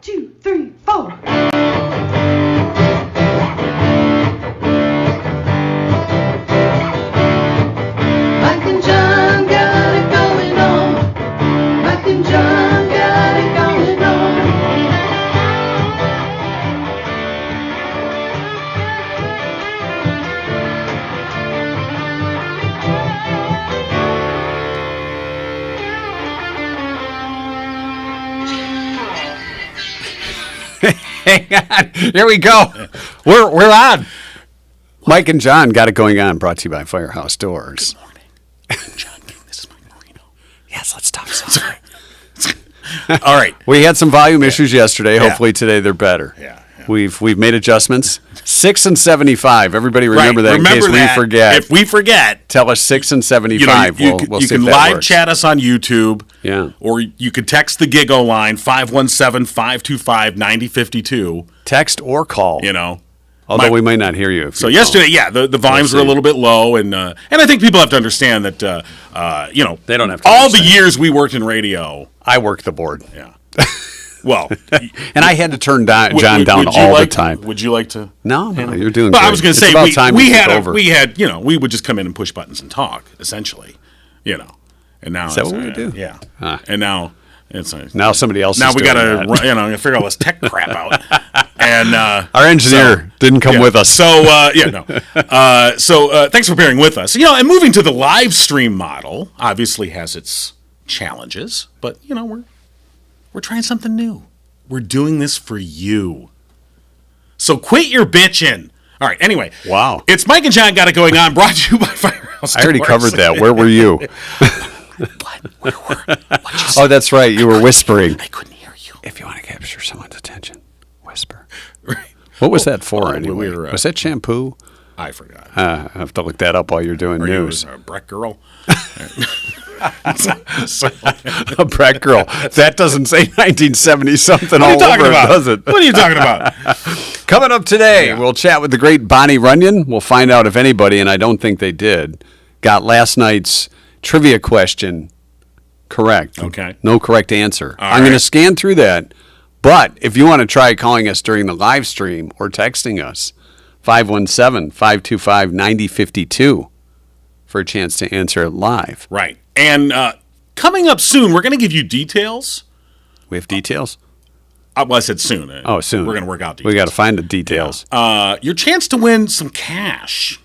2, 3, 4. Mike and John got it going on. Mike and John got it going on. Hang on. Here we go. We're on. Mike and John got it going on. Brought to you by Firehouse Doors. Good morning. John, this is Mike Marino. Yes, let's talk something. All right. We had some volume issues yesterday. Hopefully today they're better. Yeah. We've made adjustments. 6 and 75. Everybody remember that in case we forget. If we forget, tell us 6 and 75. you We'll see can if that live works. chat us on YouTube. Yeah. Or you could text the Giggle line 517-525-9052. Text or call. Although we might not hear you. So yesterday, the volumes were a little bit low, and I think people have to understand that they don't have to all understand. the years we worked in radio. I work the board. Yeah. Well, and I had to turn John down all the time. Would you like to? No, you're doing. But great. I was going to It's say about time we would just come in and push buttons and talk essentially, and now Is that what we do? Yeah, Huh. and now it's now somebody else. Now is we doing got to that. figure all this tech crap out, and our engineer didn't come with us. So thanks for bearing with us. And moving to the live stream model obviously has its challenges, but we're trying something new. We're doing this for you. So quit your bitching. All right, anyway. Wow. It's Mike and John Got It Going On, brought to you by Firehouse I already Doors. covered that. Where were you? Oh, that's right. You were whispering. I couldn't hear you. If you want to capture someone's attention, whisper. Right. What was that for anyway? we were, was that shampoo? I forgot. I have to look that up while you're doing Are news. you a Breck girl? A Breck girl. That doesn't say 1970 something all over it, does it? What are you talking about? Coming up today, we'll chat with the great Bonnie Runyan. We'll find out if anybody, and I don't think they did, got last night's trivia question correct. Okay. No correct answer. All I'm going to right. scan through that. But if you want to try calling us during the live stream or texting us, 517-525-9052 for a chance to answer it live. Right. And coming up soon, we're going to give you details. We have details? Well, I said soon. Oh, soon. We're going to work out details. We got to find the details. Your chance to win some cash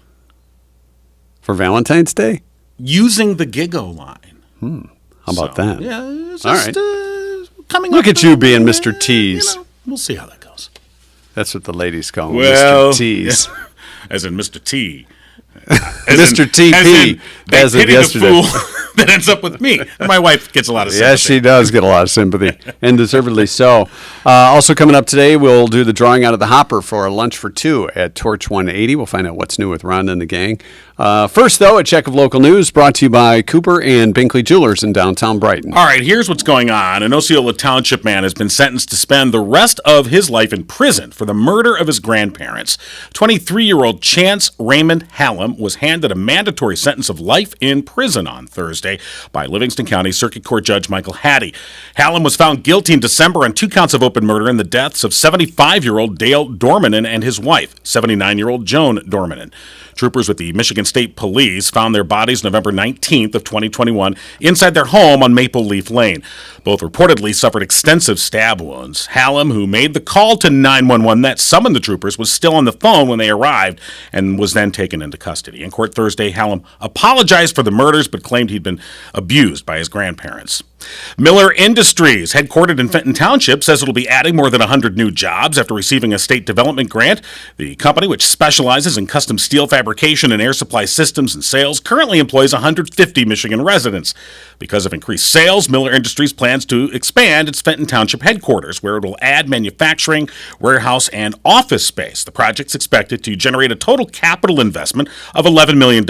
For Valentine's Day? using the Giggle line. How about that? Yeah, it's All just, coming Look up, at you being Mr. Tease. We'll see how that goes. That's what the ladies call him, Well, Mr. Tease. As in Mr. T. Mr. TP, as as of in yesterday. the fool that ends up with me. And my wife gets a lot of sympathy. Yes, she does get a lot of sympathy, and deservedly so. Also coming up today, we'll do the drawing out of the hopper for a lunch for two at Torch 180. We'll find out what's new with Rhonda and the gang. First, though, a check of local news brought to you by Cooper and Binkley Jewelers in downtown Brighton. All right, here's what's going on. An Osceola Township man has been sentenced to spend the rest of his life in prison for the murder of his grandparents. 23-year-old Chance Raymond Hallam was handed a mandatory sentence of life in prison on Thursday by Livingston County Circuit Court Judge Michael Hattie. Hallam was found guilty in December on 2 counts of open murder in the deaths of 75-year-old Dale Dormanen and his wife, 79-year-old Joan Dormanen. Troopers with the Michigan State Police found their bodies November 19th of 2021 inside their home on Maple Leaf Lane. Both reportedly suffered extensive stab wounds. Hallam, who made the call to 911 that summoned the troopers, was still on the phone when they arrived and was then taken into custody. In court Thursday, Hallam apologized for the murders but claimed he'd been abused by his grandparents. Miller Industries, headquartered in Fenton Township, says it'll be adding more than 100 new jobs after receiving a state development grant. The company, which specializes in custom steel fabrication and air supply systems and sales, currently employs 150 Michigan residents. Because of increased sales, Miller Industries plans to expand its Fenton Township headquarters, where it will add manufacturing, warehouse, and office space. The project's expected to generate a total capital investment of $11 million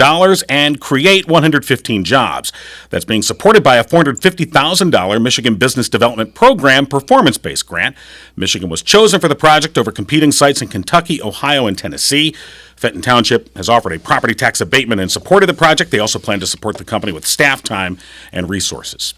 and create 115 jobs. That's being supported by a $450,000 $100,000 Michigan Business Development Program performance-based grant. Michigan was chosen for the project over competing sites in Kentucky, Ohio, and Tennessee. Fenton Township has offered a property tax abatement in support of the project. They also plan to support the company with staff time and resources.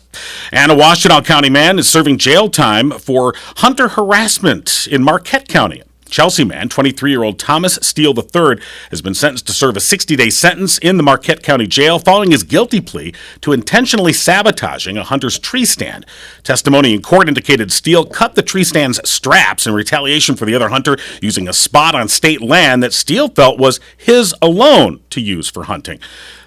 And a Washtenaw County man is serving jail time for hunter harassment in Marquette County. Chelsea man, 23-year-old Thomas Steele III, has been sentenced to serve a 60-day sentence in the Marquette County Jail following his guilty plea to intentionally sabotaging a hunter's tree stand. Testimony in court indicated Steele cut the tree stand's straps in retaliation for the other hunter using a spot on state land that Steele felt was his alone to use for hunting.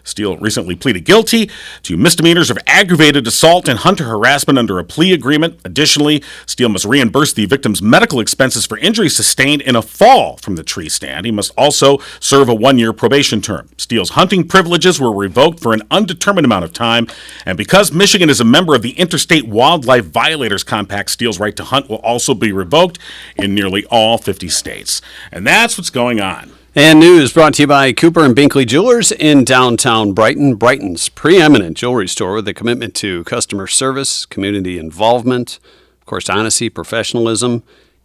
Steele recently pleaded guilty to misdemeanors of aggravated assault and hunter harassment under a plea agreement. Additionally, Steele must reimburse the victim's medical expenses for injuries sustained in a fall from the tree stand. He must also serve a 1-year probation term. Steele's hunting privileges were revoked for an undetermined amount of time, and because Michigan is a member of the Interstate Wildlife Violators Compact, Steele's right to hunt will also be revoked in nearly all 50 states. And that's what's going on. And news brought to you by Cooper and Binkley Jewelers in downtown Brighton. Brighton's preeminent jewelry store with a commitment to customer service, community involvement, of course, honesty, professionalism, and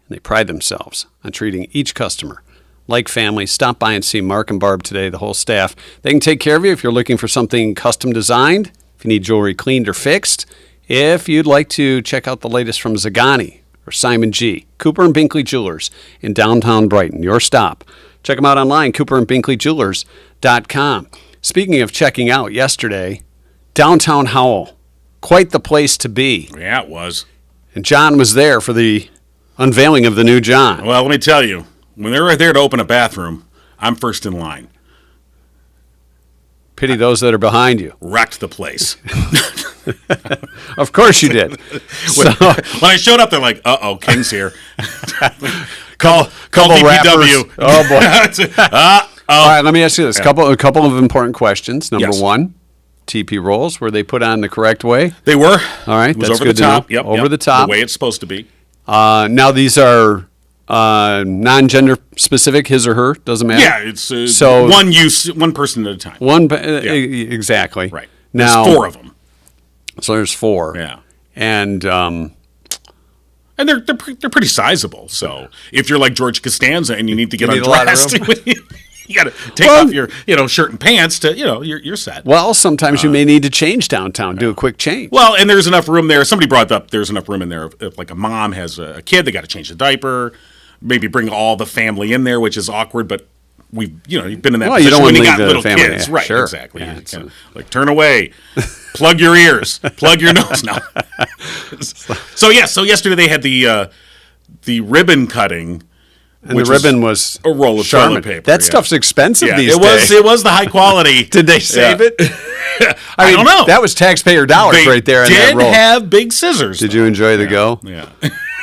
they pride themselves on treating each customer like family. Stop by and see Mark and Barb today, the whole staff. They can take care of you if you're looking for something custom designed, if you need jewelry cleaned or fixed, if you'd like to check out the latest from Zagani or Simon G. Cooper and Binkley Jewelers in downtown Brighton, your stop. Check them out online, cooperandbinkleyjewelers.com. Speaking of checking out, yesterday, downtown Howell, quite the place to be. Yeah, it was. And John was there for the unveiling of the new John. Well, let me tell you, when they're right there to open a bathroom, I'm first in line. Pity those that are behind you. Wrecked the place. Of course you did. When I showed up, they're like, uh-oh, King's here. Call couple DPW. Oh, boy. All right, let me ask you this. Yeah. A couple of important questions. Number Yes. one, TP rolls, were they put on the correct way? They were. All right, It was that's over good the to know. top. Yep, Over the top. The way it's supposed to be. Now these are non-gender specific, his or her, doesn't matter. Yeah, it's So- one person at a time. Exactly. Right. Now, There's 4 of them. So there's 4. Yeah. And And they're pretty sizable. So if you're like George Costanza and you need to get need a lot of undressed, room. you got to take off your shirt and pants to you're set. well, sometimes you may need to change downtown, do a quick change. Well, and there's enough room there. Somebody brought up there's enough room in there if like a mom has a kid, they got to change the diaper. Maybe bring all the family in there, which is awkward, but you've been in that Well, you position don't when wanna you leave got the little family, kids. yeah, Right, sure. exactly. Yeah, You it's kinda, like, turn away, plug your ears, plug your nose. No. So yesterday they had the ribbon cutting. And the ribbon was a roll of Charmin. toilet paper. That yeah. stuff's expensive Yeah, these it was days. it was the high quality. Did they save it? I don't know. That was taxpayer dollars They right there in that did roll. have big scissors. Did you enjoy the go? Yeah.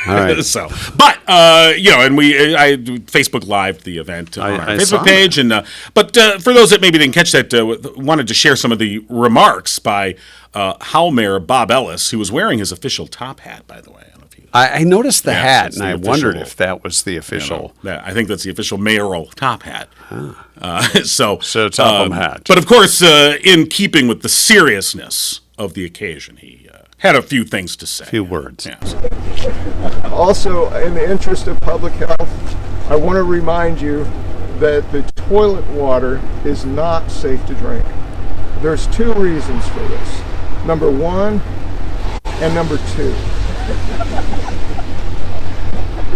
All right. So, but and I Facebook Live the event on our I saw Facebook page, and but for those that maybe didn't catch that, wanted to share some of the remarks by Howell Mayor Bob Ellis, who was wearing his official top hat, by the way. I don't know if you I noticed the Yeah, hat, it's and the I official- wondered if that was the official. I think that's the official mayoral top hat. So Topham hat. But of course, in keeping with the seriousness of the occasion, he had a few things to say. Few words. Yeah. Also, in the interest of public health, I want to remind you that the toilet water is not safe to drink. There's 2 reasons for this. Number 1 and number 2.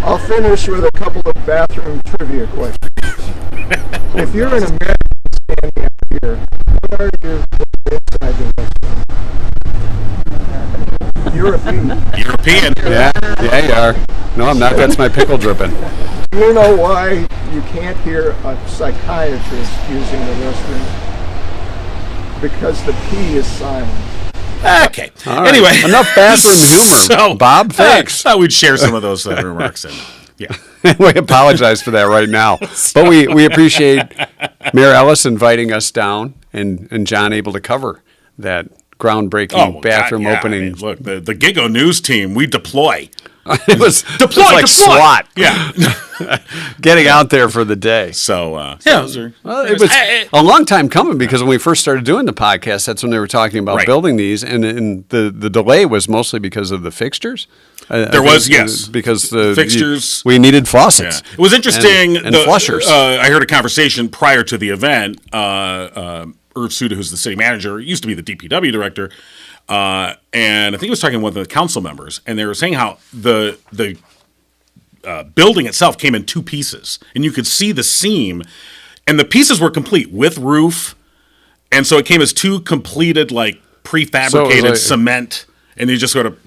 I'll finish with a couple of bathroom trivia questions. If you're an American standing up here, what are you inside the restroom? European. European. Yeah, you are. No, I'm not. That's my pickle dripping. Do you know why you can't hear a psychiatrist using the restroom? Because the P is silent. Okay. All right. Anyway, Enough bathroom humor. Bob, thanks. I would share some of those remarks. Yeah. We apologize for that right now. But we appreciate Mayor Ellis inviting us down and John able to cover that groundbreaking bathroom God, yeah. opening. I mean, look, the Gigo News team, we deploy. It was Deploy, like deploy. SWAT. Yeah. Getting out there for the day. So, yeah, those are, Well, it was a long time coming because when we first started doing the podcast, that's when they were talking about Right. building these, and the delay was mostly because of the fixtures. There was, yes. because the Fixtures. we needed faucets. It was interesting. and flushers. I heard a conversation prior to the event. Irv Suda, who's the city manager, used to be the DPW director, and I think he was talking with the council members, and they were saying how the building itself came in two pieces, and you could see the seam, and the pieces were complete with roof, and so it came as two completed, like, prefabricated cement, and you just sort of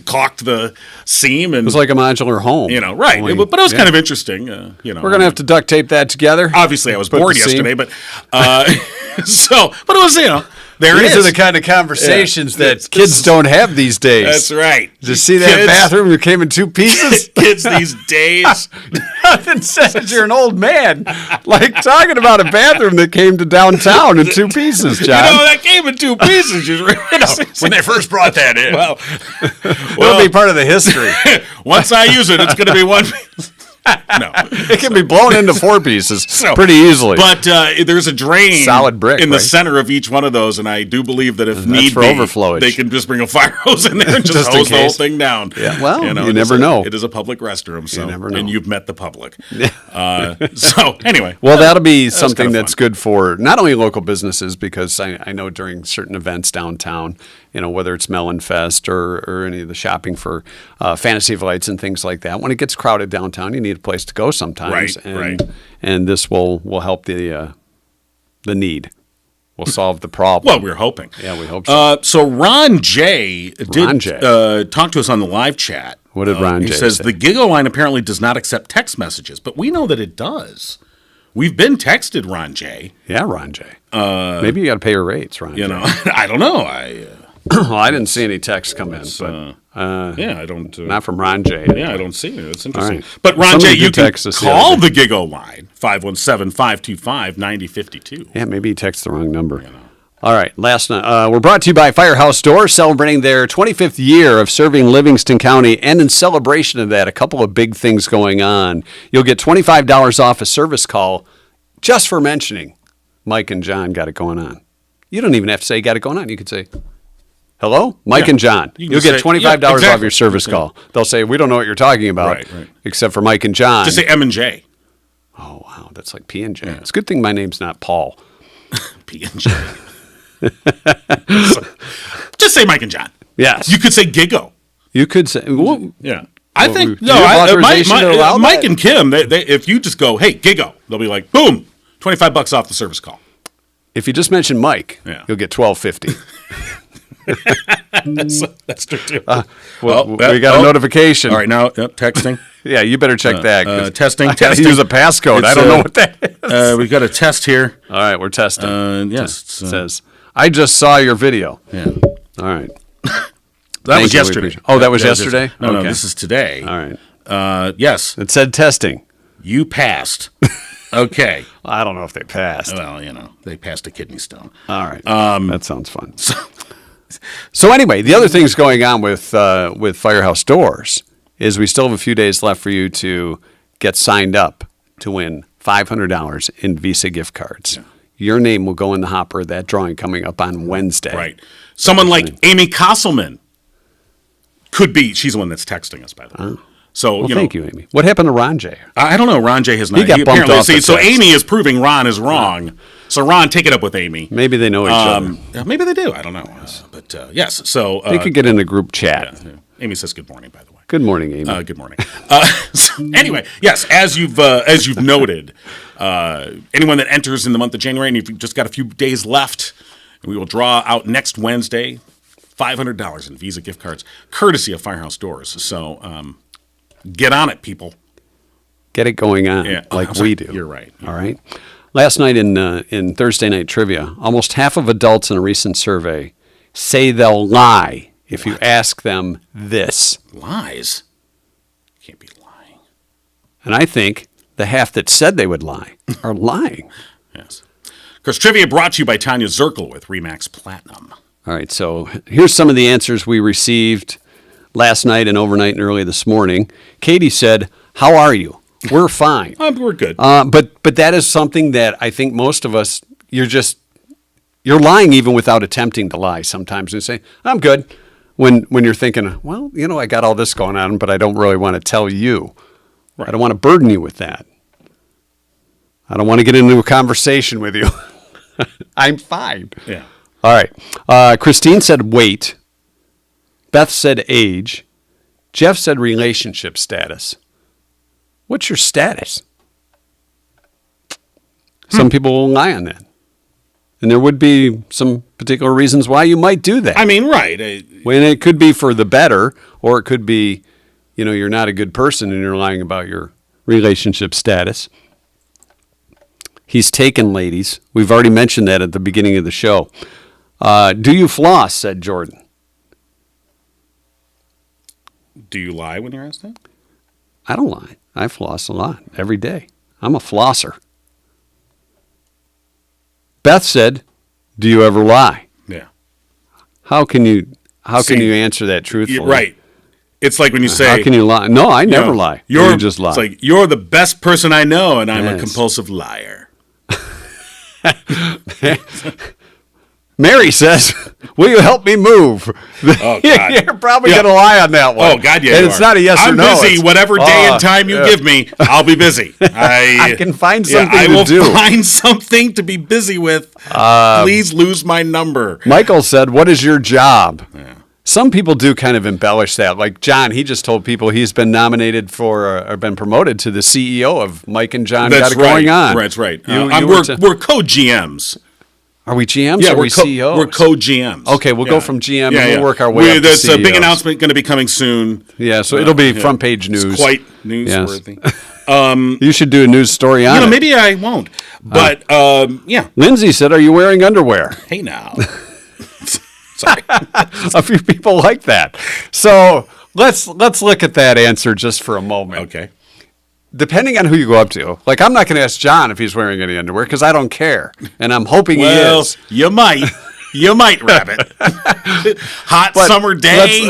caulked the seam, and It was like a modular home. right. Only- But it was yeah. kind of interesting. We're gonna have to duct tape that together. Obviously, I was Put bored the seam. yesterday, but but it was there it These is. are the kind of conversations Yeah. that kids don't have these days. That's right. Did you see that bathroom that came in two pieces? Kids these days. Nothing says you're an old man. Like talking about a bathroom that came to downtown in two pieces, John. That came in two pieces. when they first brought that in. Well, It'll be part of the history. once I use it, it's going to be one piece. No. It can be blown into four pieces So- pretty easily. But there's a drain Solid brick, in the right? center of each one of those, and I do believe that if need for be, overflowage. they can just bring a fire hose in there and just Just in hose the whole case. thing down. Yeah, well, you it is never know. It is a public restroom, so never know. and you've met the public. So anyway, Well, that'll be something kinda that's fun. good for not only local businesses, because I know during certain events downtown, whether it's Melon Fest or any of the shopping for Fantasy Flights and things like that, when it gets crowded downtown, you need a place to go sometimes. Right, and, right. And this will help the need. Will solve the problem. well, we're hoping. Yeah, we hope so. So Ron J did Ron J. Talk to us on the live chat. What did Ron He J says say? the Giggle line apparently does not accept text messages, but we know that it does. We've been texted, Ron J. Yeah, Ron J. Maybe you got to pay your rates, Ron J. I don't know. Well, I didn't see any texts come in, but I don't. not from Ron J. Yeah, I don't see it. It's interesting. right. But Ron Somebody J, you did can text us the call other the Giggle line, 517-525-9052. Yeah, maybe he texted the wrong number. All right, last night we're brought to you by Firehouse Doors, celebrating their 25th year of serving Livingston County, and in celebration of that, a couple of big things going on. You'll get $25 off a service call just for mentioning Mike and John got it going on. You don't even have to say got it going on. You could say, hello, Mike Yeah. and John. You can You'll get say- $25 yeah, off exactly. your service call. They'll say, we don't know what you're talking about, Right. except for Mike and John. Just say M and J. Oh, wow, that's like P and J. It's a good thing my name's not Paul. P and J. Just say Mike and John. Yes. You could say Giggle. You could say, well, Yeah. I Well, think do no. you have Mike, authorization to allow Mike that? and Kim. They, if you just go, hey, Giggle, they'll be like, boom, $25 off the service call. if you just mention Mike, Yeah. you'll get $12.50. That's true too. We got a notification. All right, now texting. Yeah, you better check that. 'cause testing, I gotta testing. use a passcode. I It's, don't know what that is. We've got a test here. All right, we're testing. Yes, It says, I just saw your video. yeah. All right. That Thank was you, we yesterday. appreciate- Oh, that was yesterday? No, Okay. this is today. All right. Yes, It said testing. you passed. Okay. I don't know if they passed. Well, they passed a kidney stone. All right. That sounds fun. So anyway, the other things going on with Firehouse Doors is we still have a few days left for you to get signed up to win $500 in Visa gift cards. Your name will go in the hopper of that drawing coming up on Wednesday. Right. Someone like Amy Kosselman could be. She's the one that's texting us, by the way. So, Well, thank you, Amy. What happened to Ron J? I don't know. Ron J has not. He got bumped apparently, off the so text. Amy is proving Ron is wrong. So Ron, take it up with Amy. Maybe they know each other. Maybe they do. I don't know. But yes. So They could get in a group chat. Amy says good morning, by the way. Good morning, Amy. Good morning. So anyway, yes, as you've noted, anyone that enters in the month of January, and you've just got a few days left, we will draw out next Wednesday $500 in Visa gift cards, courtesy of Firehouse Doors. So get on it, people. Get it going on Yeah. like I'm sorry. we do. You're right. All right. Last night in Thursday Night Trivia, almost half of adults in a recent survey say they'll lie if you ask them this. Lies? Can't be lying. And I think the half that said they would lie are lying. Yes. Of course, trivia brought to you by Tanya Zirkle with Remax Platinum. All right, so here's some of the answers we received last night and overnight and early this morning. Katie said, "How are you?" We're fine. We're good. But that is something that I think most of us, you're lying even without attempting to lie sometimes and say, "I'm good." When you're thinking, well, I got all this going on, but I don't really want to tell you. Right. I don't want to burden you with that. I don't want to get into a conversation with you. I'm fine. Yeah. All right. Christine said weight. Beth said age. Jeff said relationship status. What's your status? Some people will lie on that. And there would be some particular reasons why you might do that. I mean, right. When it could be for the better, or it could be, you're not a good person and you're lying about your relationship status. He's taken, ladies. We've already mentioned that at the beginning of the show. Do you floss, said Jordan. Do you lie when you're asked that? I don't lie. I floss a lot every day. I'm a flosser. Beth said, do you ever lie? Yeah. How can you answer that truthfully? Right. It's like when you say, how can you lie? No, I never lie. You just lie. It's like, you're the best person I know, and I'm a compulsive liar. Mary says, will you help me move? Oh, God. You're probably going to lie on that one. Oh, God, yeah. And it's not a yes or no. I'm busy. Whatever day and time you give me, I'll be busy. I can find something to do. I will find something to be busy with. Please lose my number. Michael said, what is your job? Yeah. Some people do kind of embellish that. Like John, he just told people he's been nominated for or been promoted to the CEO of Mike and John Got It Going On. That's right. We're co-GMs. Are we GMs? Yeah, or are we CEOs? We're co-GMs. Okay, we'll go from GM and we'll work our way up to There's CEOs. a big announcement going to be coming soon. Yeah, so it'll be front page news. It's quite newsworthy. Yes. You should do a news story on it. Maybe I won't. But, yeah. Lindsay said, are you wearing underwear? Hey, now. Sorry. A few people like that. So let's look at that answer just for a moment. Okay. Depending on who you go up to, like I'm not going to ask John if he's wearing any underwear because I don't care, and I'm hoping he is. You might, Rabbit. Hot summer day.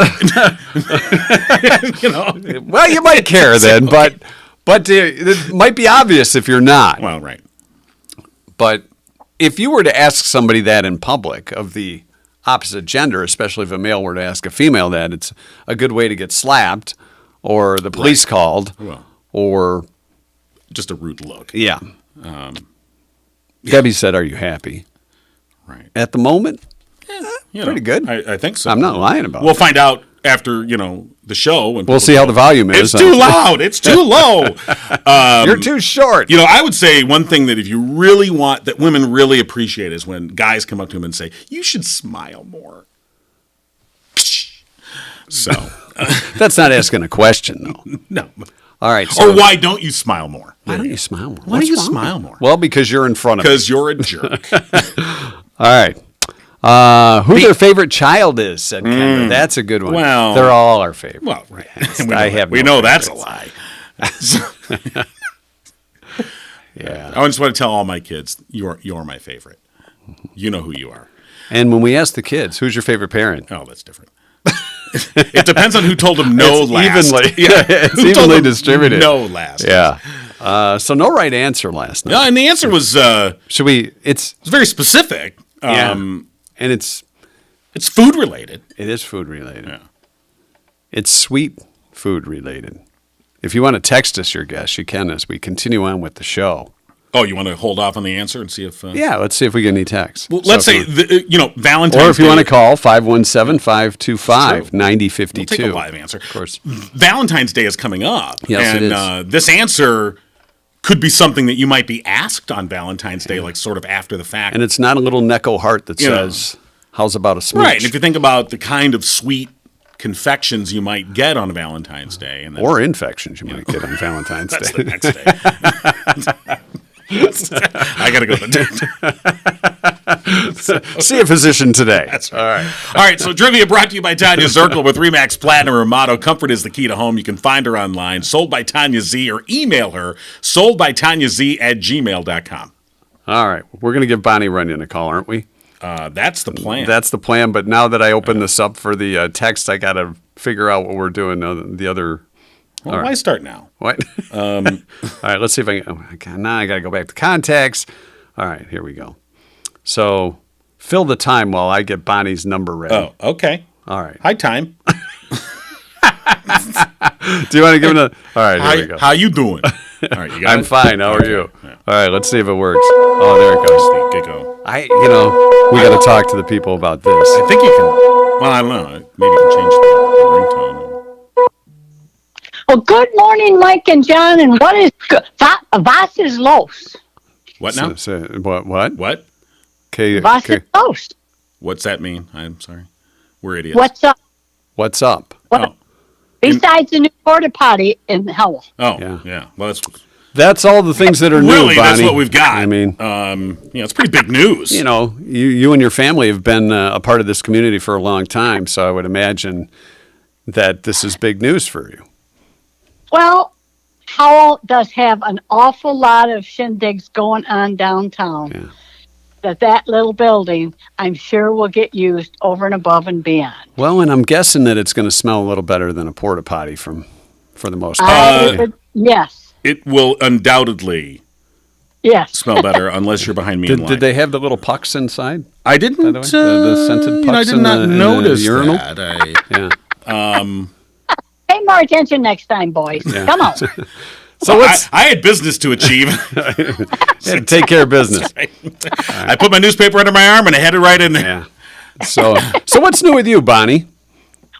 Well, you might care then, but it might be obvious if you're not. Well, right. But if you were to ask somebody that in public of the opposite gender, especially if a male were to ask a female that, it's a good way to get slapped or the police called. Well. Or just a rude look. Yeah. Debbie said, are you happy? Right. At the moment, pretty good. I think so. I'm not lying about it. We'll find out after, the show. We'll see how the volume is. It's too loud. It's too low. You're too short. I would say one thing that if you really want, that women really appreciate is when guys come up to them and say, you should smile more. So. That's not asking a question, though. No. All right. Or why don't you smile more? Why don't you smile more? Why do you smile more? Well, because you're in front of me. Because you're a jerk. All right. Who their favorite child is, said Kendra. That's a good one. Well, they're all our favorite. Well, right. We know that's a lie. Yeah. I just want to tell all my kids, you're my favorite. You know who you are. And when we ask the kids, who's your favorite parent? Oh, that's different. It depends on who told them no last. Evenly. Yeah, it's evenly distributed. No last. Yeah. So no right answer last night. No, and the answer was it's very specific. And it's food related. It is food related. Yeah. It's sweet food related. If you want to text us your guess, you can as we continue on with the show. Oh, you want to hold off on the answer and see if... Yeah, let's see if we get any texts. Well, let's say, Valentine's Day... Or if you want to call, 517-525-9052. We'll take a live answer. Of course. Valentine's Day is coming up. Yes, and, it is. This answer could be something that you might be asked on Valentine's Day, like sort of after the fact. And it's not a little Necco heart that says, how's about a smooch? Right, and if you think about the kind of sweet confections you might get on Valentine's Day. And or infections you might get on Valentine's That's Day. the next day. I got to go to the doctor. See a physician today. That's right. All right. So trivia brought to you by Tanya Zirkle with Remax Platinum or Motto. Comfort is the key to home. You can find her online, sold by Tanya Z, or email her, soldbytanyaz@gmail.com. All right. We're going to give Bonnie Runyan a call, aren't we? That's the plan. That's the plan. But now that I open this up for the text, I got to figure out what we're doing. The other. Well, why start now? What? All right, let's see if I can. Oh, God, now I got to go back to contacts. All right, here we go. So fill the time while I get Bonnie's number ready. Oh, okay. All right. Hi, time. Do you want to give him a? All right, here we go. How you doing? All right, you got I'm it? fine. How are Okay, you? yeah. All right, let's see if it works. Oh, there it goes. Giggle. We got to talk to the people about this. I think you can. Well, I don't know. Maybe you can change the ringtone. Well, good morning, Mike and John. And what is was is los? What now? What? What? Okay. Was is los? What's that mean? I'm sorry. We're idiots. What's up? What's up? Oh, Besides the new porta potty in Howell. yeah. Well, That's all the things that are new, really Bonnie. that's what we've got. I mean, it's pretty big news. You and your family have been a part of this community for a long time, so I would imagine that this is big news for you. Well, Howell does have an awful lot of shindigs going on downtown. Yeah. That little building, I'm sure, will get used over and above and beyond. Well, and I'm guessing that it's going to smell a little better than a porta potty for the most part. Yes. It will undoubtedly Yes. smell better unless you're behind me in line. Did they have the little pucks inside? I didn't. By the way? The scented pucks I did in not the notice urinal? that. Yeah. Pay more attention next time, boys. Yeah. Come on. So I had business to achieve. yeah, take care of business. I put my newspaper under my arm and I headed right in there. Yeah. So what's new with you, Bonnie?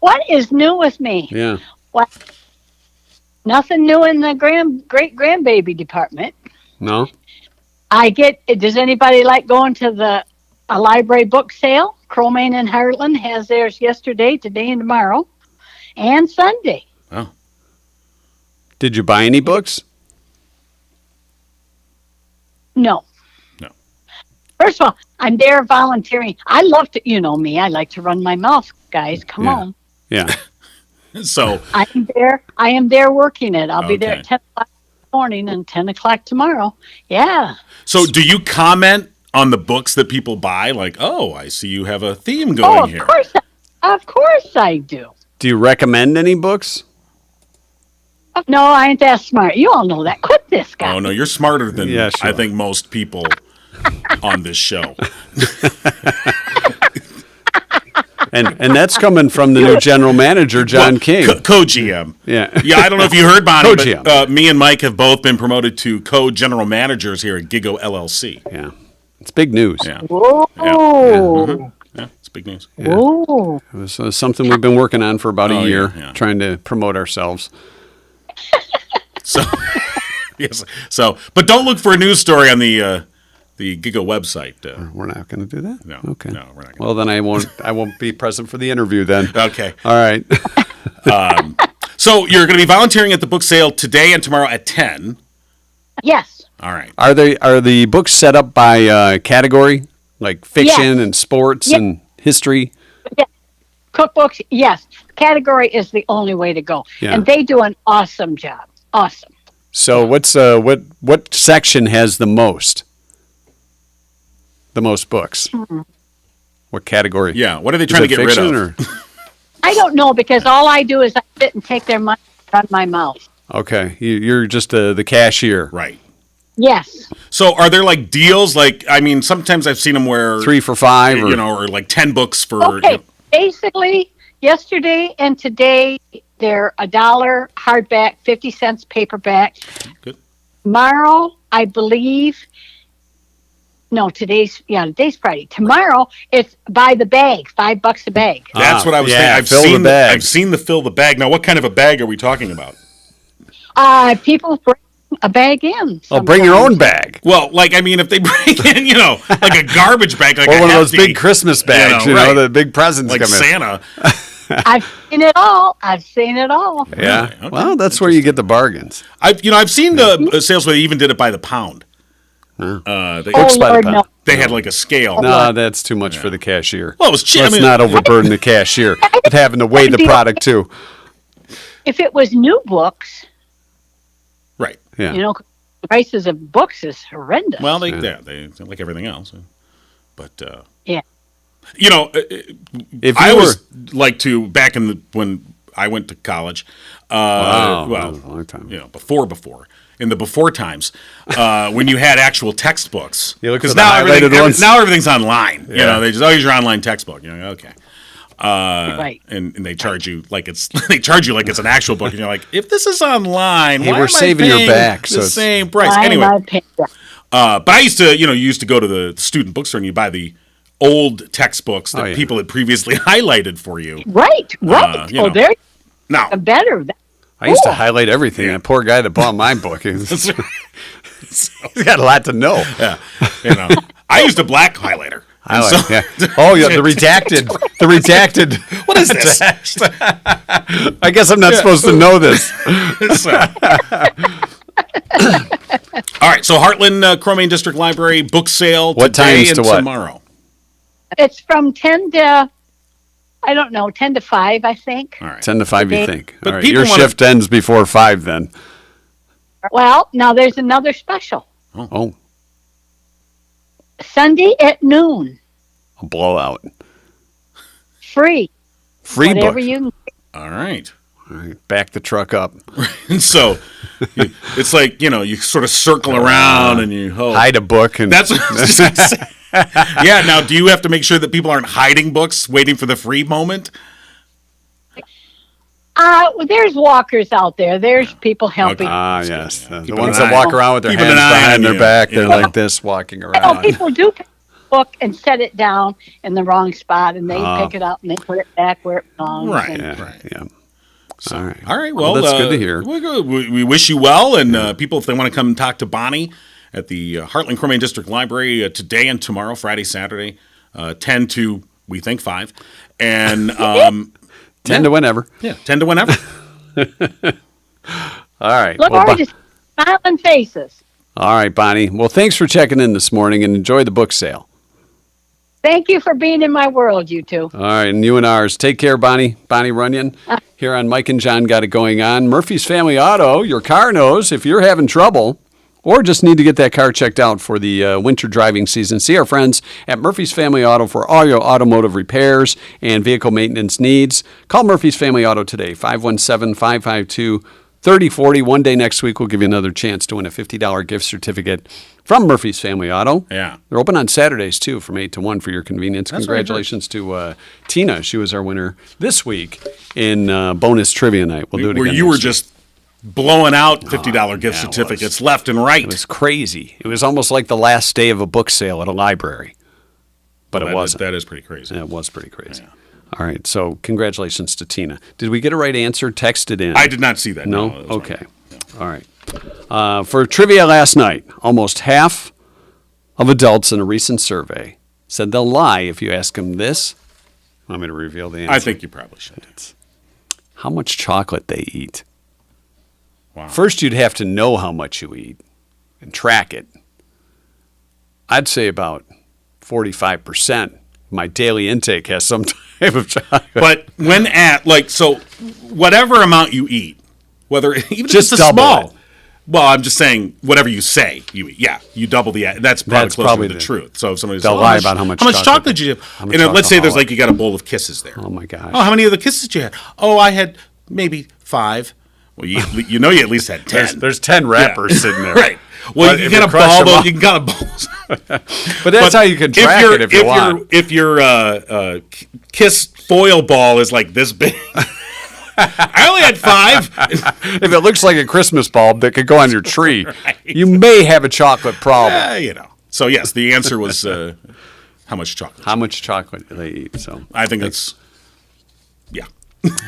What is new with me? Yeah. What? Nothing new in the great grandbaby department. No? Does anybody like going to a library book sale? Crowmain and Heartland has theirs yesterday, today, and tomorrow, and Sunday. Oh. Did you buy any books? No. No. First of all, I'm there volunteering. I love to, you know me, I like to run my mouth, guys. Come Yeah. on. Yeah. So I am there working it. I'll be there Okay. at 10 o'clock in the morning and 10 o'clock tomorrow. Yeah. do you comment on the books that people buy? Like, oh, I see you have a theme Oh, going of here. course I do. Do you recommend any books? No, I ain't that smart. You all know that. Quit this guy. Oh no, you're smarter than Yeah, sure. I think most people on this show. And that's coming from the new general manager, John King. Co-GM. Yeah. Yeah, I don't know if you heard, Bonnie, Co-GM. but me and Mike have both been promoted to co-general managers here at Gigo LLC. Yeah. It's big news. Yeah. Whoa. Yeah, it's big news. Whoa. It was something we've been working on for about Oh, a year, yeah. trying to promote ourselves. So, yes. So, but don't look for a news story on the Gigo website. We're not going to do that? No. Okay. No, we're not gonna. Well, then I won't be present for the interview then. Okay. All right. So you're going to be volunteering at the book sale today and tomorrow at 10. Yes. All right. Are the books set up by category, like fiction Yes. and sports Yes. and history? Cookbooks, yes. Category is the only way to go. Yeah. And they do an awesome job. Awesome. So what section has the most books? What category? Yeah. What are they Is trying to it get rid fiction of? or- I don't know because all I do is I sit and take their money and run my mouth. Okay, you're just the cashier. Right. Yes. So are there like deals? Like, I mean, sometimes I've seen them where 3 for $5, or or like 10 books for. Okay. Basically, yesterday and today, they're $1 hardback, 50 cents paperback. Good. Tomorrow, I believe. No, today's Friday. Tomorrow, it's by the bag, $5 a bag. That's what I was yeah, saying. fill the bag. I've seen the fill the bag. Now, what kind of a bag are we talking about? People bring a bag in. Oh, bring your sometimes. own bag. Well, like, I mean, if they bring in, like a garbage bag, like Or a one of those hefty, big Christmas bags, right. the big presents like come in. Santa. I've seen it all. Yeah. Okay. Well, that's where you get the bargains. I've seen the sales where they even did it by the pound. They, Oh, Books by the Lord, pound. no. they had like a scale. No, that's too much for the cashier. Well, it was cheap. Let's not overburden the cashier with having to weigh the product too. If it was new books, Right. Yeah. the prices of books is horrendous. Well, they like everything else, but yeah. If I you were, always like to back in when I went to college. Wow, Well, that was a long time. before. In the before times, when you had actual textbooks. You look at Because the highlighted ones. now everything's online. You Yeah. know, they just, use your online textbook. You're like, okay. Right. And they charge you like it's an actual book, and you're like, if this is online, Hey, why we're am I saving your paying back, the so it's- same price? Why am Anyway, I paying that? but I used to, you used to go to the student bookstore and you buy the old textbooks that Oh, yeah. people had previously highlighted for you. Right. you know. They're Now, better. I used to Cool. highlight everything. That poor guy that bought my book. He's got a lot to know. yeah, I used a black highlighter. And Highlight, so- yeah. Oh, yeah, the redacted. The redacted. What is this? I guess I'm not supposed to know this. So- All right, so Heartland Cro-Main District Library book sale What today times and to what? tomorrow. It's from 10 to, I don't know, 10 to 5, I think. All right. 10 to 5, you Okay. think. But All right, people your wanna- shift ends before 5 then. Well, now there's another special. Oh, Sunday at noon. a blowout. Free. Free Whatever book. you All right. All right, back the truck up. And so it's like, you sort of circle around and you hope. Hide a book. And That's what I was just gonna say. Yeah, now do you have to make sure that people aren't hiding books waiting for the free moment? well, there's walkers out there. There's people helping. Ah, yes. The Keeping ones an that eye- walk around with their keeping hands an eye behind on their you, back. you They're know. like this walking Oh, around. people do pick the book and set it down in the wrong spot, and they Oh. pick it up and they put it back where it belongs. Right. and- Yeah, Right. yeah. All right. All right. Well, that's good to hear. We wish you well, and people, if they want to come talk to Bonnie at the Heartland Cro-Main District Library today and tomorrow, Friday, Saturday, 10 to we think 5, and 10 to whenever. 10 to whenever. All right. Look Well, forward to smiling faces. all right, Bonnie. Well, thanks for checking in this morning and enjoy the book sale. Thank you for being in my world, you two. All right, and you and ours. Take care, Bonnie. Bonnie Runyan here on Mike and John Got It Going On. Murphy's Family Auto, your car knows if you're having trouble or just need to get that car checked out for the winter driving season. See our friends at Murphy's Family Auto for all your automotive repairs and vehicle maintenance needs. Call Murphy's Family Auto today, 517-552-3040. One day next week, we'll give you another chance to win a $50 gift certificate from Murphy's Family Auto. Yeah. They're open on Saturdays, too, from 8 to 1 for your convenience. That's what I heard. Congratulations to Tina. She was our winner this week in bonus trivia night. We'll do it Where again you were next week. just blowing out $50 gift yeah, it certificates left and right. It was crazy. It was almost like the last day of a book sale at a library. But it wasn't. That is pretty crazy. It was pretty crazy. All right, so congratulations to Tina. Did we get a right answer texted in? I did not see that. No? that was wrong. Okay. All right. For trivia last night, almost half of adults in a recent survey said they'll lie if you ask them this. Want me to reveal the answer? I think you probably should. How much chocolate they eat. Wow. First, you'd have to know how much you eat and track it. I'd say about 45%. My daily intake has some type of chocolate. But when so whatever amount you eat, whether even Just if it's a double small. it. Well, I'm just saying whatever you say you eat. Yeah, you double the. That's probably That's closer probably to the the- truth. So if somebody they'll says, lie about how much chocolate chocolate did you have? how much And let's say there's alcohol. like you got a bowl of Kisses there. Oh, my gosh. Oh, how many of the Kisses did you have? Oh, I had maybe 5. Well, you at least had 10. There's 10 wrappers sitting there. Right. Well, But you if got you to crush ball them those. all- You can kind of balls. But that's how you can track it if you want. If your Kiss foil ball is like this big, I only had 5. If it looks like a Christmas bulb that could go on your tree, you may have a chocolate problem. So yes, the answer was how much chocolate. How much chocolate they eat. So I think that's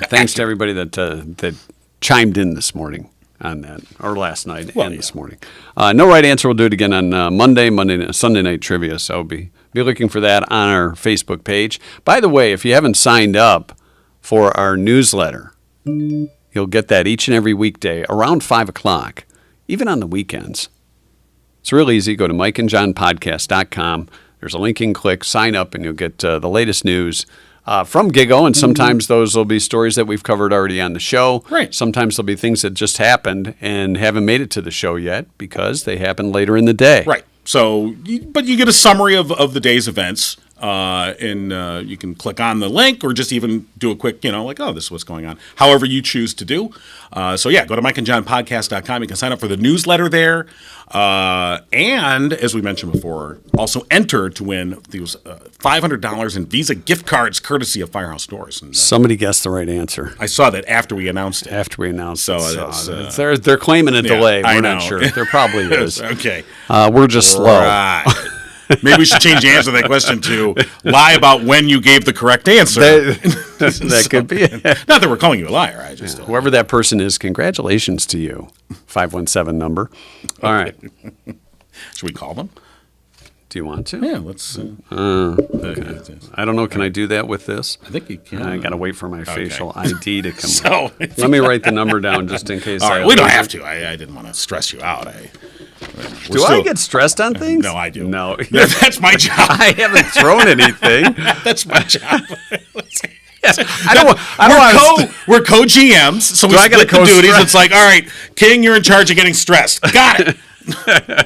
thanks to everybody that chimed in this morning on that, or last night and yeah. this morning. No right answer. We'll do it again on Sunday night trivia. So be looking for that on our Facebook page. By the way, if you haven't signed up for our newsletter, you'll get that each and every weekday around 5 o'clock, even on the weekends. It's real easy. Go to mikeandjohnpodcast.com. There's a link you can click, sign up, and you'll get the latest news from Giggle. And sometimes those will be stories that we've covered already on the show. Right. Sometimes there'll be things that just happened and haven't made it to the show yet because they happened later in the day. right. So, but you get a summary of the day's events. And you can click on the link or just even do a quick, like, oh, this is what's going on. However you choose to do. So, yeah, go to MikeandJohnPodcast.com. You can sign up for the newsletter there. And, as we mentioned before, also enter to win these $500 in Visa gift cards courtesy of Firehouse Doors. And, Somebody guessed the right answer. I saw that after we announced it. So they're claiming a delay. We're not sure. There probably is. Okay. We're just slow. Right. Maybe we should change the answer to that question to lie about when you gave the correct answer. That could be it. Not that we're calling you a liar. I just Whoever that person is, congratulations to you. 517 number. All right. Should we call them? Do you want to? Yeah, let's. I don't know. Can I do that with this? I think you can. I got to wait for my facial ID to come So, up. Let me write the number down just in case. All right, we don't have to. I didn't want to stress you out. Do I get stressed on things? No, I do. No. That's my job. I haven't thrown anything. That's my job. We're co-GMs, so we split the duties. It's like, all right, King, you're in charge of getting stressed. Got it.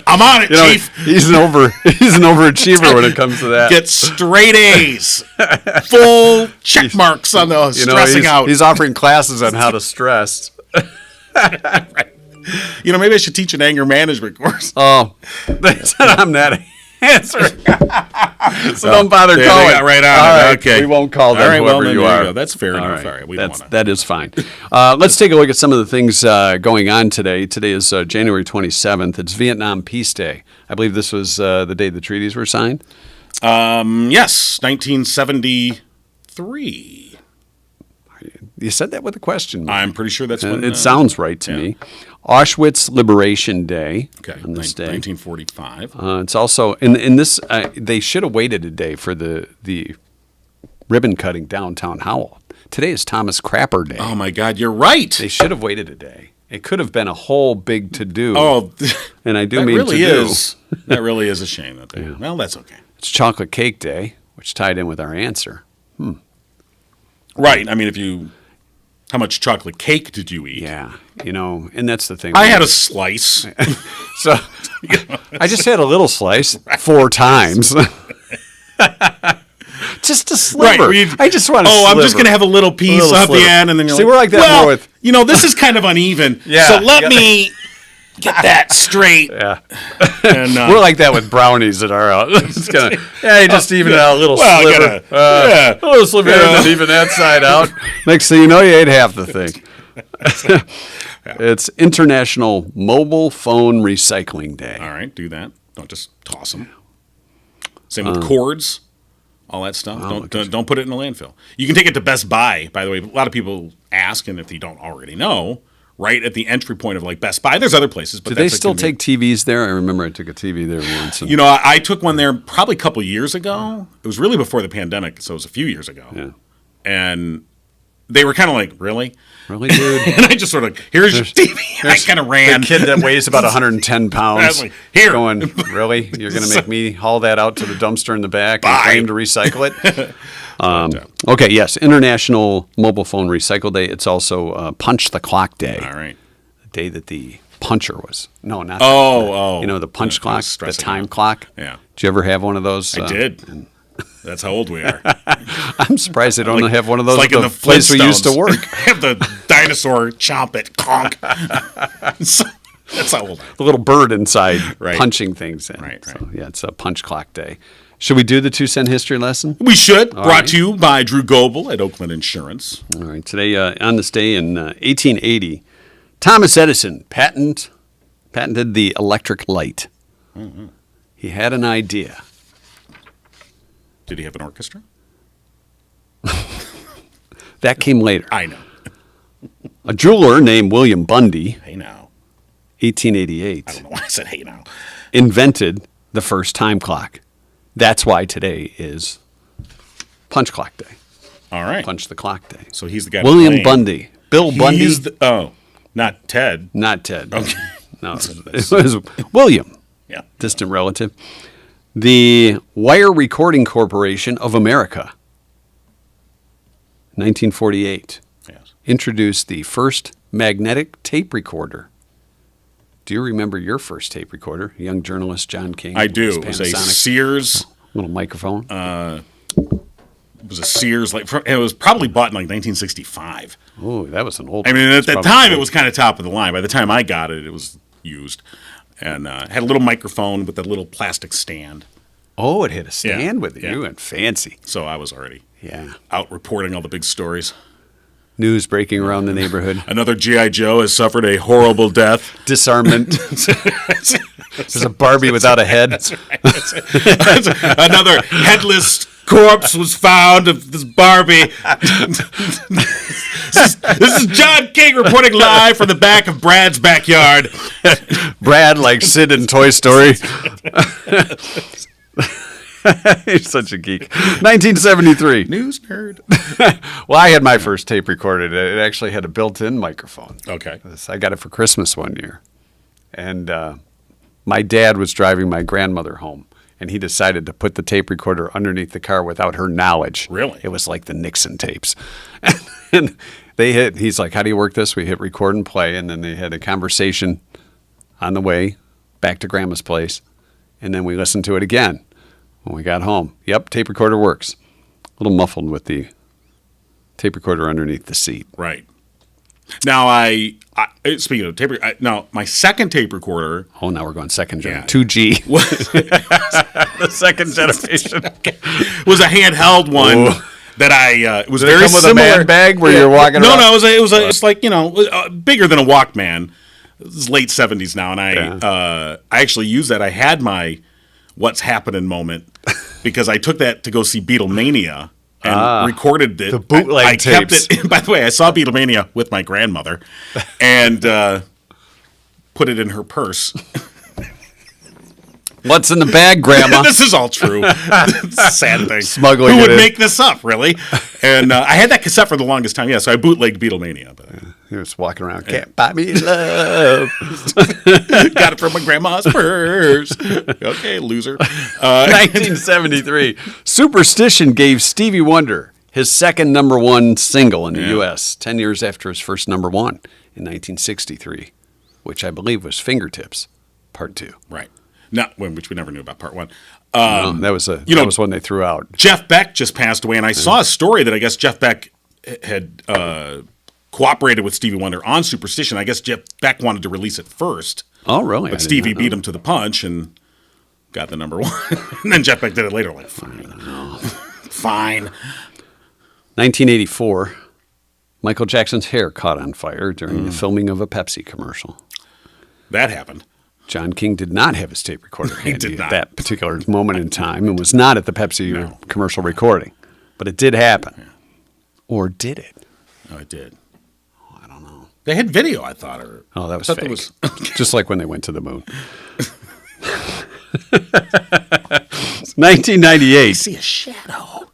I'm on it, Chief. He's an overachiever when it comes to that. Get straight A's, full check marks on the stressing out. He's offering classes on how to stress. Right. Maybe I should teach an anger management course. Oh, I'm not answering. So don't bother calling. Right on. All right, okay. We won't call them, all right, whoever you are. That's fair enough. Right. All right. We don't want to. That is fine. Let's take a look at some of the things going on today. Today is January 27th. It's Vietnam Peace Day. I believe this was the day the treaties were signed. Yes, 1973. You said that with a question mark. I'm pretty sure that's when it sounds right to me. Auschwitz Liberation Day. Okay, on this day. 1945. It's also in this. They should have waited a day for the ribbon cutting downtown Howell. Today is Thomas Crapper Day. Oh my God, you're right. They should have waited a day. It could have been a whole big to do. Oh, and I do that mean really to is. That really is a shame that they. Well, that's okay. It's Chocolate Cake Day, which tied in with our answer. Right. I mean, how much chocolate cake did you eat? Yeah, and that's the thing. I had a slice. So I just had a little slice 4 times. Just a sliver. Right. I just want to. Oh, I'm just going to have a little piece at the end, and then you're we're like that more with. This is kind of uneven. Yeah. So let me get that straight. Yeah. And, we're like that with brownies at our house. It's gonna, you just even out a little sliver. A little sliver, and then even that side out. Next thing you know, you ate half the thing. It's International Mobile Phone Recycling Day. All right, do that. Don't just toss them. Same with cords, all that stuff. Don't put it in a landfill. You can take it to Best Buy, by the way. A lot of people ask, and if you don't already know, right at the entry point of like Best Buy. There's other places, but do they still take TVs there? I remember I took a TV there once. I took one there probably a couple years ago. It was really before the pandemic, so it was a few years ago. Yeah. And they were kind of like, really? Really, dude? And I just sort of, here's your TV. I kind of ran. The kid that weighs about 110 pounds. Like, here. Going, really? You're going to make me haul that out to the dumpster in the back and claim to recycle it? Okay, yes. International Mobile Phone Recycle Day. It's also Punch the Clock Day. All right. The day that the puncher was. No, not the punch clock, the time clock. Yeah. Did you ever have one of those? I did. That's how old we are. I'm surprised they don't have one of those like at in the the place we used to Flintstones. work. Have the dinosaur chomp it, conk. That's how old. The little bird inside Right. punching things in. Right. So, yeah, it's a punch clock day. Should we do the 2-cent history lesson? We should. Brought to you by Drew Goebel at Oakland Insurance. All right. Today, on this day in 1880, Thomas Edison patented the electric light. Mm-hmm. He had an idea. Did he have an orchestra? That came later. I know. A jeweler named William Bundy, Hey now. 1888, I don't know why I said hey now. invented the first time clock. That's why today is Punch Clock Day. All right. Punch the Clock Day. So he's the guy. William playing. Bundy. Bill Bundy. He's not Ted. Not Ted. Okay. No, it was William, Yeah. distant relative. The Wire Recording Corporation of America, 1948, Yes. introduced the first magnetic tape recorder. Do you remember your first tape recorder? Young journalist John King. I do. His It was a Panasonic. Sears Little microphone. It was a Sears. It was probably bought in like 1965. Oh, that was an old. I mean, at that Probably- time, it was kind of top of the line. By the time I got it, it was used. And had a little microphone with a little plastic stand. Oh, it had a stand Yeah, with it. yeah. You went fancy. So I was already Yeah. out reporting all the big stories. News breaking around the neighborhood. Another G.I. Joe has suffered a horrible death. Disarmament. There's a Barbie without a head. Another headless corpse was found of this Barbie. This is John King reporting live from the back of Brad's backyard. Brad, like Sid in Toy Story. He's such a geek. 1973. News nerd. Well, I had my first tape recorder. It actually had a built-in microphone. Okay. I got it for Christmas one year. And my dad was driving my grandmother home, and he decided to put the tape recorder underneath the car without her knowledge. Really? It was like the Nixon tapes. And he's like, how do you work this? We hit record and play, and then they had a conversation on the way back to Grandma's place, and then we listened to it again when we got home. Yep, tape recorder works. A little muffled with the tape recorder underneath the seat. Right. Now, I speaking of tape, now my second tape recorder Oh, now we're going second gen. Yeah. 2G. was, The second generation. was a handheld one Ooh. that it was Did it very come with similar. a man bag where you're walking No, around? no, it's like bigger than a Walkman. It's late 70s now, and I actually used that. I had my What's Happening moment because I took that to go see Beatlemania and recorded it. the bootleg I kept tapes. it. By the way, I saw Beatlemania with my grandmother and put it in her purse. What's in the bag, Grandma? This is all true. Sad thing. Smuggling Who it would in. make this up, really? And I had that cassette for the longest time. Yeah, so I bootlegged Beatlemania. But He was walking around. Can't buy me love. got it from my grandma's purse. Okay, loser. 1973. Superstition gave Stevie Wonder his second number one single in the U.S. 10 years after his first number one in 1963, which I believe was Fingertips, Part 2. Right. Which we never knew about part one. That was one they threw out. Jeff Beck just passed away, and I saw a story that I guess Jeff Beck had cooperated with Stevie Wonder on Superstition. I guess Jeff Beck wanted to release it first, Oh, really? but Stevie beat him to the punch and got the number one. And then Jeff Beck did it later. Like, fine. Fine. 1984. Michael Jackson's hair caught on fire during the filming of a Pepsi commercial. That happened. John King did not have his tape recorder handy did at not. that particular moment in time and was not at the Pepsi commercial recording. But it did happen. Or did it? Oh, it did. I don't know. They had video, I thought. Oh, that was I fake. thought that was- Just like when they went to the moon. 1998. see a shadow.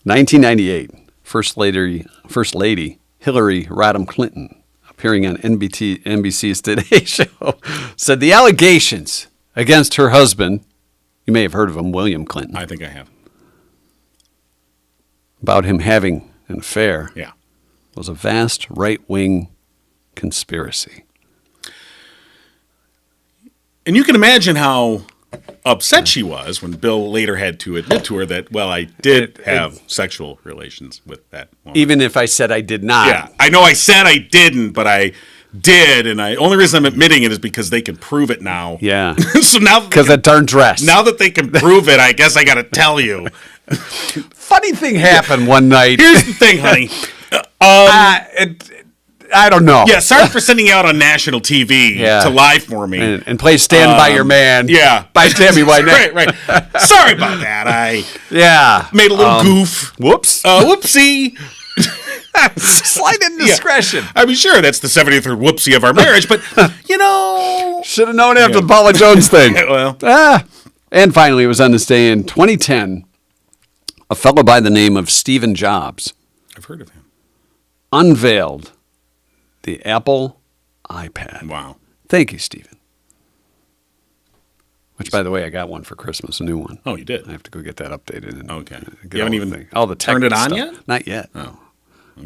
1998. First Lady Hillary Rodham Clinton, appearing on NBC's Today Show, said the allegations against her husband, you may have heard of him, William Clinton, I think I have. about him having an affair Yeah. was a vast right-wing conspiracy. And you can imagine how upset she was when Bill later had to admit to her that, well, I did have sexual relations with that woman. Even if I said I did not. Yeah, I know I said I didn't, but I did, and only reason I'm admitting it is because they can prove it now. Yeah. So now Because that darn dress. now that they can prove it, I guess I got to tell you. Funny thing happened one night. Here's the thing, honey. I don't know. Yeah, sorry for sending you out on national TV Yeah. to lie for me. And play Stand By Your Man. Yeah. By Tammy Wynette. Right. Sorry about that. I Yeah. made a little goof. Whoops. Whoopsie. Slight indiscretion. I mean, sure, that's the 73rd whoopsie of our marriage, but, Should have known after the Paula Jones thing. well, And finally, it was on this day in 2010, a fellow by the name of Stephen Jobs I've heard of him. unveiled the Apple iPad. Wow. Thank you, Stephen. Which, by the way, I got one for Christmas, a new one. Oh, you did? I have to go get that updated. And Okay. get You haven't all even the all the turned it on stuff. yet? Not yet. Oh.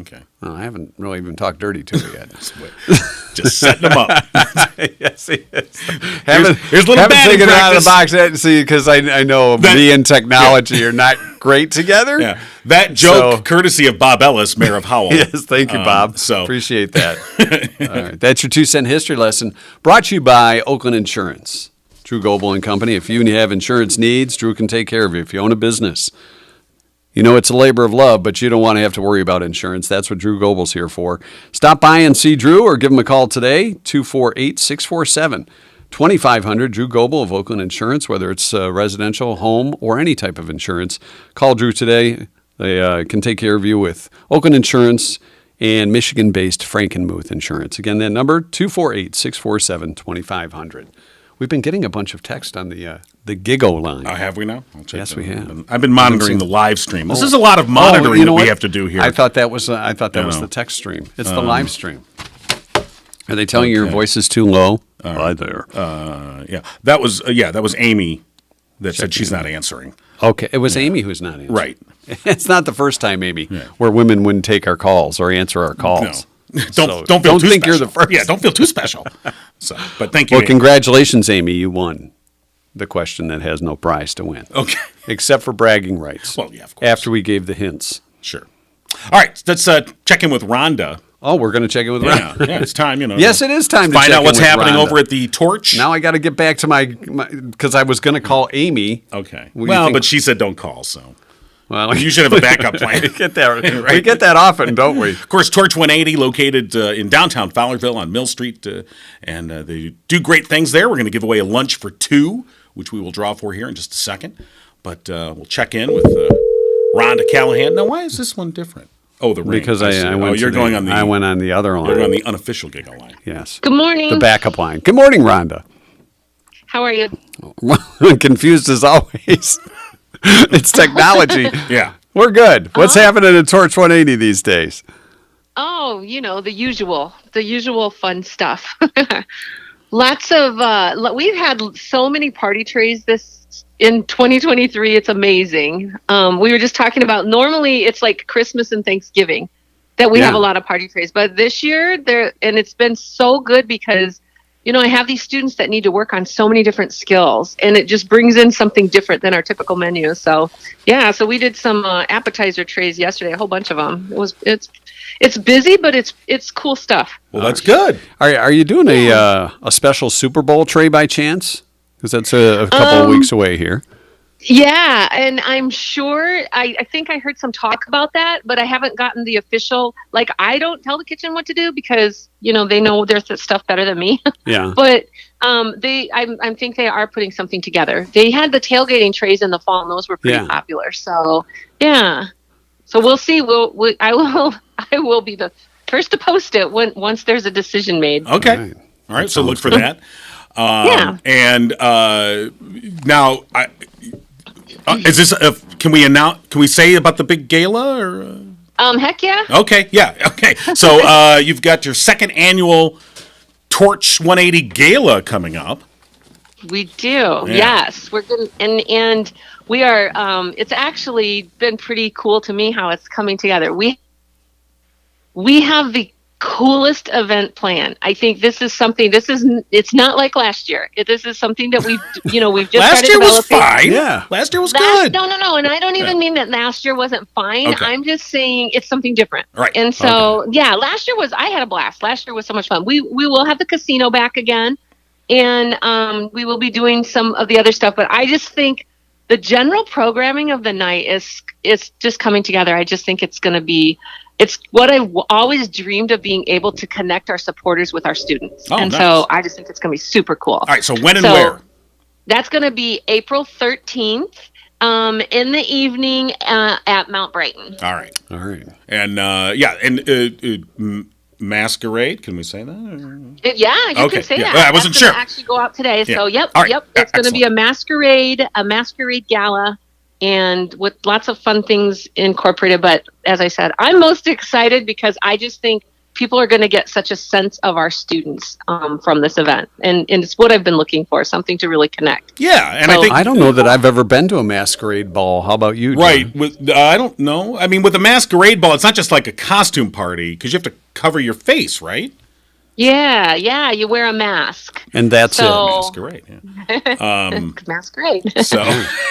Okay. Well, I haven't really even talked dirty to her yet. Just setting them up. Yes, he is. Here's a little haven't batting taken it out of the practice. box yet. See, because I know me and technology are not great together. Yeah. That joke, courtesy of Bob Ellis, mayor of Howell. Yes, thank you, Bob. So Appreciate that. All right. That's your 2-cent history lesson brought to you by Oakland Insurance. Drew Goebel and Company. If you have insurance needs, Drew can take care of you. If you own a business, you know it's a labor of love, but you don't want to have to worry about insurance. That's what Drew Goebel's here for. Stop by and see Drew or give him a call today, 248-647-2500. Drew Goebel of Oakland Insurance, whether it's residential, home, or any type of insurance. Call Drew today. They can take care of you with Oakland Insurance and Michigan-based Frankenmuth Insurance. Again, that number, 248-647-2500. We've been getting a bunch of text on the Giggle line. have we now? I'll check Yes, that we out. have. I've been monitoring the live stream. This is a lot of Oh, monitoring you know that we what? have to do here. I thought that was the text stream. It's the live stream. Are they telling you your voice is too low? Hi there. That was Amy that said she's not answering. Okay, it was Amy who's not answering. Right. It's not the first time, Amy, where women wouldn't take our calls or answer our calls. No. So don't feel too think special. you're the first. Yeah, don't feel too special. But thank you. Well, Amy. congratulations, Amy. You won the question that has no prize to win. Okay. Except for bragging rights. Well, yeah, of course. After we gave the hints. Sure. All right, let's check in with Rhonda. Oh, we're going to check in with Rhonda. Yeah, it's time, Yes, it is time to find check out in what's with happening Rhonda. over at the Torch. Now I got to get back to my because I was going to call Amy. Okay. What do you Well, think? but she said don't call, so. Well, You should have a backup plan. we get that. Right. We get that often, don't we? Of course, Torch 180 located in downtown Fowlerville on Mill Street, and they do great things there. We're going to give away a lunch for 2, which we will draw for here in just a second. But we'll check in with Rhonda Callahan. Now, why is this one different? Oh, the ring. Because see. I went. you're to going the, on the. I went on the other line. You're going on the unofficial giggle line. Yes. Good morning. The backup line. Good morning, Rhonda. How are you? Confused as always. It's technology. Yeah. We're good. What's happening at Torch 180 these days? Oh, the usual fun stuff. Lots of we've had so many party trays in 2023. It's amazing. We were just talking about normally it's like Christmas and Thanksgiving that we have a lot of party trays, but this year it's been so good because I have these students that need to work on so many different skills, and it just brings in something different than our typical menu. So, so we did some appetizer trays yesterday, a whole bunch of them. It's busy, but it's cool stuff. Well, that's good. Are you doing a special Super Bowl tray by chance? Because that's a couple of weeks away here. Yeah, and I'm sure I think I heard some talk about that, but I haven't gotten the official. Like, I don't tell the kitchen what to do because they know their stuff better than me. Yeah. But I think they are putting something together. They had the tailgating trays in the fall, and those were pretty popular. So yeah, so we'll see. I will be the first to post it once there's a decision made. Okay. All right. So look for that. And now, is this? Can we announce? Can we say about the big gala? Or Heck yeah. Okay. Yeah. Okay. So you've got your second annual Torch 180 Gala coming up. We do. Yes, we're good, and we are. It's actually been pretty cool to me how it's coming together. We have the coolest event plan. I think this is something. It's not like last year. This is something that we've just last started year was developing. fine. Yeah. Last year was good. No, and I don't even mean that last year wasn't fine. Okay. I'm just saying it's something different. Right. And so last year I had a blast. Last year was so much fun. We will have the casino back again, and we will be doing some of the other stuff. But I just think the general programming of the night is just coming together. I just think it's going to be. It's what I've always dreamed of, being able to connect our supporters with our students. Oh, and nice. so I just think it's going to be super cool. All right. So when and where? That's going to be April 13th in the evening at Mount Brighton. All right. All right. And masquerade. Can we say that? Or? You can say that. I wasn't That's sure. gonna actually go out today. Yeah. So yep. All right. It's going to be Excellent. a masquerade gala, and with lots of fun things incorporated. But as I said, I'm most excited because I just think people are going to get such a sense of our students from this event, and it's what I've been looking for, something to really connect. Yeah, and So- I think I don't know that I've ever been to a masquerade ball. How about you, John? right. I don't know. I mean, with a masquerade ball, it's not just like a costume party because you have to cover your face, right? Yeah, you wear a mask. And that's So- Masquerade. Yeah. Masquerade. So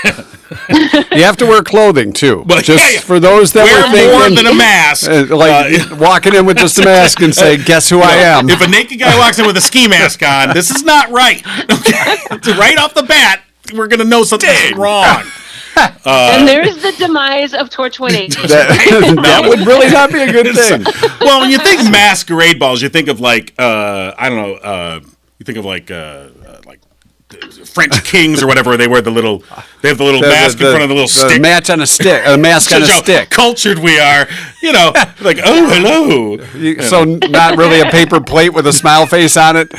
it. You have to wear clothing, too. But, just yeah. for those that wear were thinking, more than a mask. walking in with just a mask and say, guess who I am? If a naked guy walks in with a ski mask on, this is not right. Okay, so right off the bat, we're gonna know something's wrong. And there's the demise of Torch 180. that would really not be a good thing. Well, when you think masquerade balls, you think of like I don't know. You think of like French kings or whatever. They wear they have the little mask in front of the little stick. Match on a stick. A mask on a Shows how stick. cultured we are. You know, like hello. So not really a paper plate with a smile face on it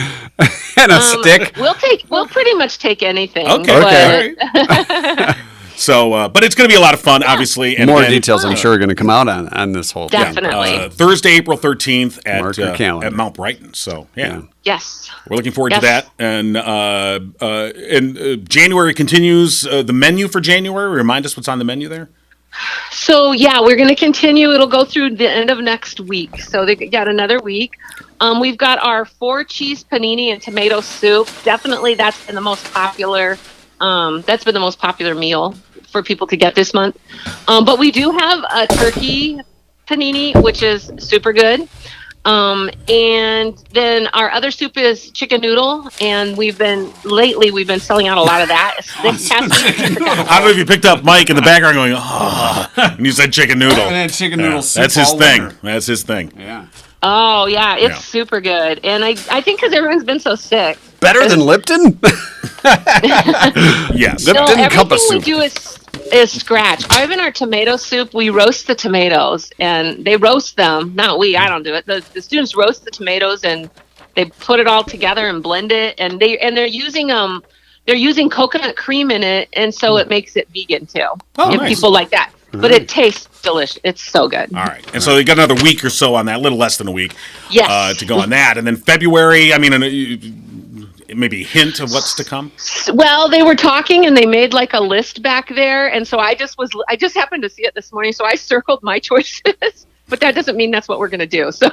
and a stick. We'll pretty much take anything. Okay. but- All right. So, but it's going to be a lot of fun, obviously. And More again, details, I'm sure, are going to come out on this whole thing. Definitely. Thursday, April 13th Mark your calendar. at Mount Brighton. So, yeah. Yes. We're looking forward to Yes. that. And January continues. The menu for January, remind us what's on the menu there. So yeah, we're going to continue. It'll go through the end of next week. So they got another week. We've got our 4-cheese panini and tomato soup. Definitely, that's been the most popular. That's been the most popular meal for people to get this month. But we do have a turkey panini, which is super good. And then our other soup is chicken noodle, and we've been selling out a lot of that. This past week, I don't know if you picked up Mike in the background going, oh, and you said chicken noodle. And that chicken noodle soup That's his all thing. over. That's his thing. Yeah. oh yeah, it's Yeah. super good. And I think because everyone's been so sick. Better than Lipton? Yes. Lipton No, cup of everything we soup. do is scratch. Even our tomato soup, we roast the tomatoes, and they roast them. Not we. I don't do it. The students roast the tomatoes, and they put it all together and blend it. And they're using coconut cream in it, and so it makes it vegan too. Oh, if nice. people like that. But it tastes delicious. It's so good. All right. And so you got another week or so on that, a little less than a week Yes. to go on that. And then February, I mean, maybe a hint of what's to come. Well, they were talking and they made like a list back there, and so I just happened to see it this morning, so I circled my choices. But that doesn't mean that's what we're going to do. So,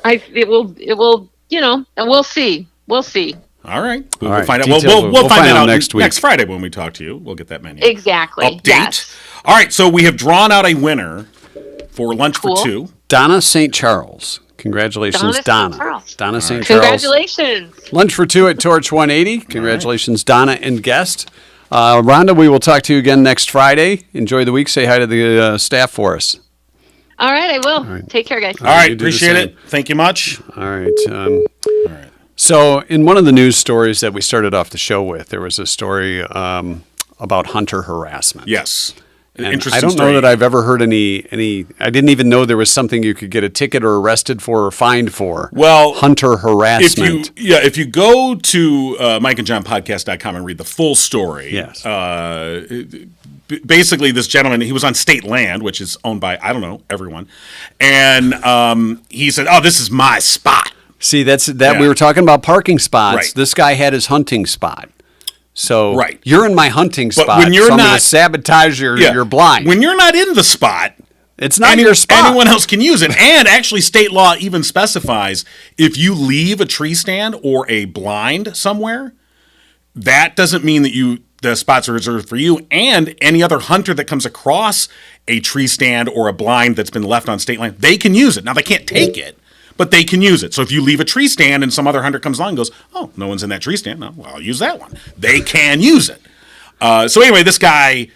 it will, and we'll see. We'll see. All right. We'll right. find out. Details We'll find that out next week. Next Friday when we talk to you. We'll get that menu. Exactly. Update. Yes. All right. So we have drawn out a winner for lunch Cool. for two. Donna St. Charles. Congratulations, Donna Donna. St. Charles. Donna St. Charles. Congratulations. Lunch for two at Torch 180. Congratulations, Donna and guest. Rhonda, we will talk to you again next Friday. Enjoy the week. Say hi to the staff for us. All right, I will. Take care, guys. All right. you do the Appreciate same. it. Thank you much. All right. So, in one of the news stories that we started off the show with, there was a story about hunter harassment. Yes. An And interesting I don't story. know that I've ever heard any. I didn't even know there was something you could get a ticket or arrested for or fined for. Well, hunter harassment. If you go to mikeandjohnpodcast.com and read the full story, Yes. Basically this gentleman, he was on state land, which is owned by, I don't know, everyone. And he said, oh, this is my spot. See, we Yeah. were talking about parking spots. Right. This guy had his hunting spot. So Right. you're in my hunting But spot. when you're so I'm going not- to sabotage your blind. When you're not in the spot, it's not your spot. anyone else can use it. And actually, state law even specifies if you leave a tree stand or a blind somewhere, that doesn't mean that the spots are reserved for you. And any other hunter that comes across a tree stand or a blind that's been left on state land, they can use it. Now, they can't take it, but they can use it. So if you leave a tree stand and some other hunter comes along and goes, oh, no one's in that tree stand. No, well, I'll use that one. They can use it. So anyway, this guy,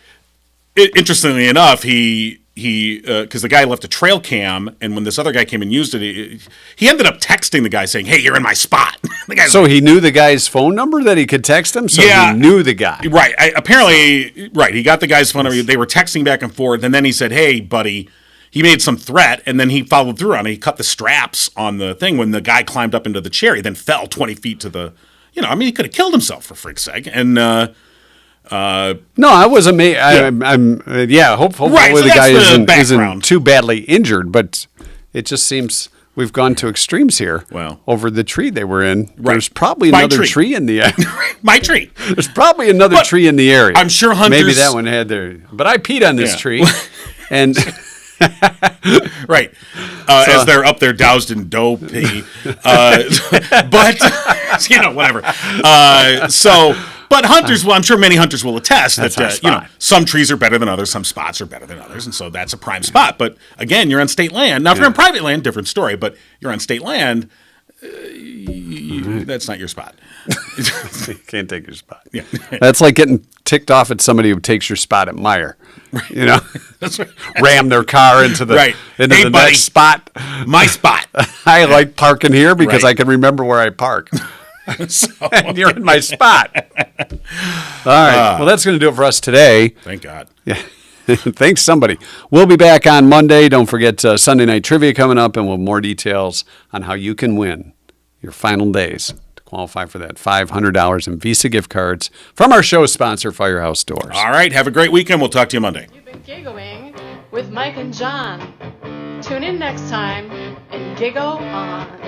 interestingly enough, because the guy left a trail cam, and when this other guy came and used it, he ended up texting the guy saying, hey, you're in my spot. The guy's So he knew the guy's phone number that he could text him? So Yeah. he knew the guy. Right. Apparently, right. He got the guy's phone number. They were texting back and forth, and then he said, hey, buddy. He made some threat, and then he followed through on it. He cut the straps on the thing when the guy climbed up into the chair. He then fell 20 feet to the, he could have killed himself, for freak's sake. And, No, I was amazed. Hopefully Right, so the that's guy the isn't background. too badly injured, but It just seems we've gone to extremes here. Well. Over the tree they were in. Right. There's probably My another tree. tree in the area. My tree. There's probably another But tree in the area. I'm sure hunters- Maybe that one had their. But I peed on this Yeah. tree, and Right. As they're up there doused in dough pee. But, whatever. But hunters, well, I'm sure many hunters will attest That's that, our spot. some trees are better than others, some spots are better than others, and so that's a prime spot. But again, you're on state land. Now, if you're on private land, different story, but you're on state land, that's not your spot. can't take your spot. Yeah. That's like getting ticked off at somebody who takes your spot at Meijer. That's right. Ram their car into the Right. into Hey, the buddy. next spot. My spot. I like parking here because Right. I can remember where I park. So, And you're in my spot. All right. Well, that's going to do it for us today. thank God. Yeah. Thanks, somebody. We'll be back on Monday. Don't forget Sunday night trivia coming up, and we'll have more details on how you can win your final days to qualify for that $500 in Visa gift cards from our show sponsor, Firehouse Doors. All right. Have a great weekend. We'll talk to you Monday. You've been giggling with Mike and John. Tune in next time and giggle on.